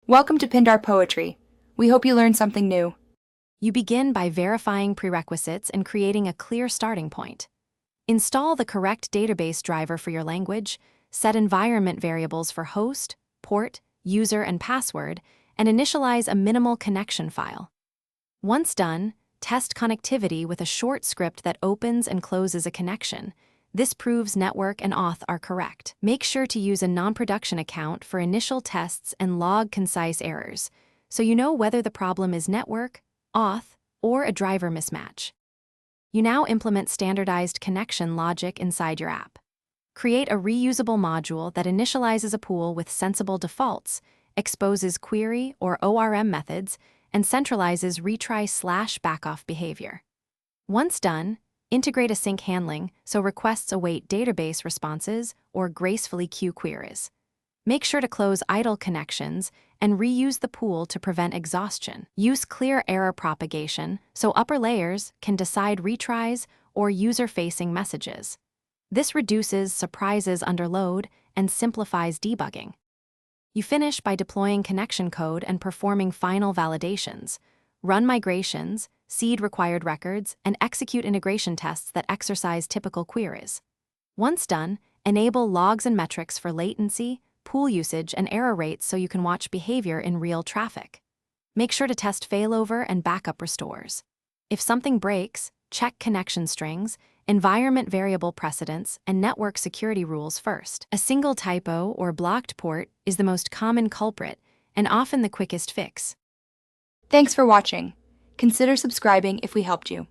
Welcome to Pindar Poetry. We hope you learned something new. You begin by verifying prerequisites and creating a clear starting point. Install the correct database driver for your language, set environment variables for host, port, user, and password, and initialize a minimal connection file. Once done, test connectivity with a short script that opens and closes a connection. This proves network and auth are correct. Make sure to use a non-production account for initial tests and log concise errors, so you know whether the problem is network, auth, or a driver mismatch. You now implement standardized connection logic inside your app. Create a reusable module that initializes a pool with sensible defaults, exposes query or ORM methods, and centralizes retry/backoff behavior. Once done, integrate async handling so requests await database responses or gracefully queue queries. Make sure to close idle connections and reuse the pool to prevent exhaustion. Use clear error propagation so upper layers can decide retries or user-facing messages. This reduces surprises under load and simplifies debugging. You finish by deploying connection code and performing final validations. Run migrations, seed required records, and execute integration tests that exercise typical queries. Once done, enable logs and metrics for latency, pool usage, and error rates so you can watch behavior in real traffic. Make sure to test failover and backup restores. If something breaks, check connection strings, environment variable precedents, and network security rules first. A single typo or blocked port is the most common culprit and often the quickest fix. Thanks for watching. Consider subscribing if we helped you.